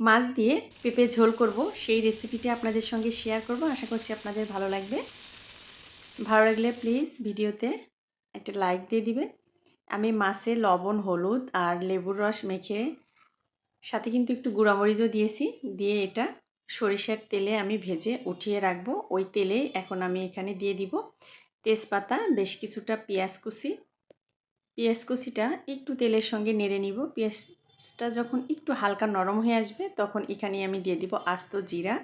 মাছ দিয়ে পেঁপে ঝোল করব, সেই রেসিপিটি আপনাদের সঙ্গে শেয়ার করব। আশা করছি আপনাদের ভালো লাগবে। ভালো লাগলে প্লিজ ভিডিওতে একটা লাইক দিয়ে দিবেন। আমি মাছে লবণ, হলুদ আর লেবুর রস মেখে সাথে কিন্তু একটু গুঁড়ামরিচও দিয়েছি, দিয়ে এটা সরিষার তেলে আমি ভেজে উঠিয়ে রাখবো। ওই তেলেই এখন আমি এখানে দিয়ে দিব তেজপাতা, বেশ কিছুটা পেঁয়াজ কুচি। পেঁয়াজ কুচিটা একটু তেলের সঙ্গে নেড়ে নিব। পেঁয়াজটা যখন একটু হালকা নরম হয়ে আসবে তখন এখানে আমি দিয়ে দিব আস্ত জিরা।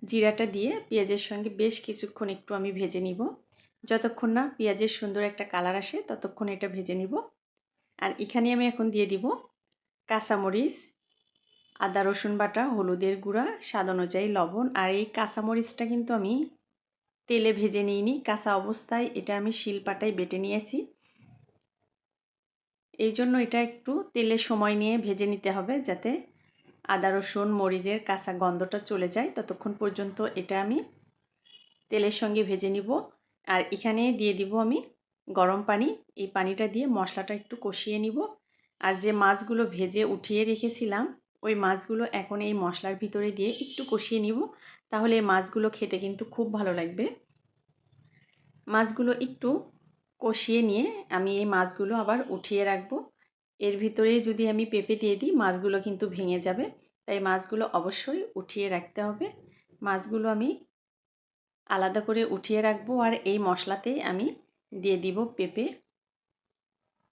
জিরাটা দিয়ে পেঁয়াজের সঙ্গে বেশ কিছুক্ষণ একটু আমি ভেজে নিব। যতক্ষণ না পেঁয়াজের সুন্দর একটা কালার আসে ততক্ষণ এটা ভেজে নিব। আর এখানে আমি এখন দিয়ে দিব কাঁচামরিচ, আদা রসুন বাটা, হলুদের গুঁড়া, স্বাদ অনুযায়ী লবণ। আর এই কাঁচামরিচটা কিন্তু আমি তেলে ভেজে নিইনি, কাঁচা অবস্থায় এটা আমি শিলপাটায় বেটে নিয়েছি। এই জন্য এটা একটু তেলে সময় নিয়ে ভেজে নিতে হবে, যাতে আদা রসুন মরিচের কাঁচা গন্ধটা চলে যায়। ততক্ষণ পর্যন্ত এটা আমি তেলের সঙ্গে ভেজে নিব। আর এখানে দিয়ে দিব আমি গরম পানি। এই পানিটা দিয়ে মশলাটা একটু কষিয়ে নিব। আর যে মাছগুলো ভেজে উঠিয়ে রেখেছিলাম ওই মাছগুলো এখন এই মশলার ভিতরে দিয়ে একটু কষিয়ে নিব, তাহলে এই মাছগুলো খেতে কিন্তু খুব ভালো লাগবে। মাছগুলো একটু কষিয়ে নিয়ে আমি এই মাছগুলো আবার উঠিয়ে রাখবো। এর ভিতরে যদি আমি পেঁপে দিয়ে দিই মাছগুলো কিন্তু ভেঙে যাবে, তাই মাছগুলো অবশ্যই উঠিয়ে রাখতে হবে। মাছগুলো আমি আলাদা করে উঠিয়ে রাখবো। আর এই মশলাতেই আমি দিয়ে দিব পেঁপে।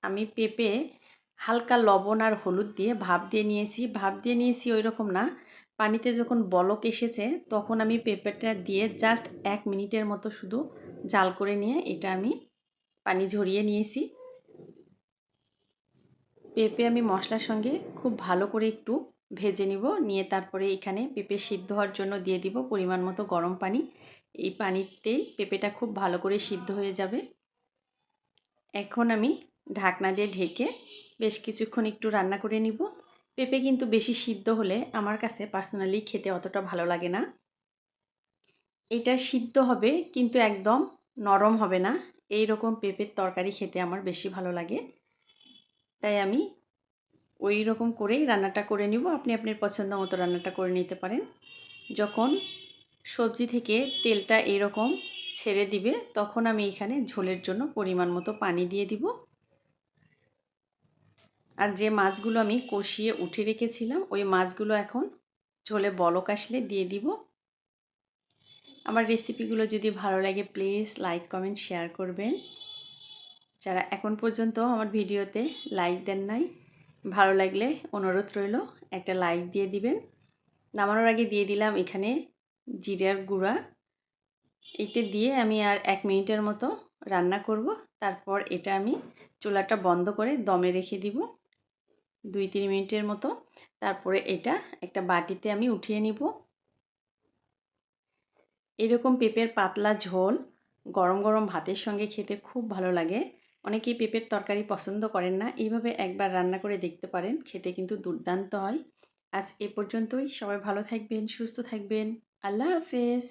আমি পেঁপে হালকা লবণ আর হলুদ দিয়ে ভাপ দিয়ে নিয়েছি। ভাপ দিয়ে নিয়েছি ওই রকম না, পানিতে যখন বলক এসেছে তখন আমি পেঁপেটা দিয়ে জাস্ট 1 মিনিটের মতো শুধু জাল করে নিয়ে এটা আমি পানি ঝরিয়ে নিয়েছি। পেঁপে আমি মশলার সঙ্গে খুব ভালো করে একটু ভেজে নিব, নিয়ে তারপরে এখানে পেঁপে সিদ্ধ হওয়ার জন্য দিয়ে দিব পরিমাণ মতো গরম পানি। এই পানিতেই পেঁপেটা খুব ভালো করে সিদ্ধ হয়ে যাবে। এখন আমি ঢাকনা দিয়ে ঢেকে বেশ কিছুক্ষণ একটু রান্না করে নিব। পেঁপে কিন্তু বেশি সিদ্ধ হলে আমার কাছে পার্সোনালি খেতে অতটা ভালো লাগে না। এটা সিদ্ধ হবে কিন্তু একদম নরম হবে না। এই রকম পেঁপের তরকারি খেতে আমার বেশি ভালো লাগে, তাই আমি ওই রকম করেই রান্নাটা করে নিব। আপনি আপনার পছন্দ মতো রান্নাটা করে নিতে পারেন। যখন সবজি থেকে তেলটা এরকম ছেড়ে দিবে তখন আমি এখানে ঝোলের জন্য পরিমাণ মতো পানি দিয়ে দিব। আর যে মাছগুলো আমি কষিয়ে উঠে রেখেছিলাম ওই মাছগুলো এখন ঝোলে বলক আসলে দিয়ে দিব। আমার রেসিপিগুলো যদি ভালো লাগে প্লিজ লাইক কমেন্ট শেয়ার করবেন। যারা এখন পর্যন্ত আমার ভিডিওতে লাইক দেন নাই, ভালো লাগলে অনুরোধ রইল একটা লাইক দিয়ে দিবেন। নামানোর আগে দিয়ে দিলাম এখানে জিরার গুঁড়া। এটা দিয়ে আমি আর 1 মিনিটের মতো রান্না করব। তারপর এটা আমি চুলাটা বন্ধ করে দমে রেখে দিব 2-3 মিনিটের মতো। তারপরে এটা একটা বাটিতে আমি উঠিয়ে নিব। এরকম পেঁপের পাতলা ঝোল গরম গরম ভাতের সঙ্গে খেতে খুব ভালো লাগে। অনেকেই পেঁপের তরকারি পছন্দ করেন না, এইভাবে একবার রান্না করে দেখতে পারেন, খেতে কিন্তু দুর্দান্ত হয়। আজ এ পর্যন্তই। সবাই ভালো থাকবেন, সুস্থ থাকবেন। আল্লাহ হাফেজ।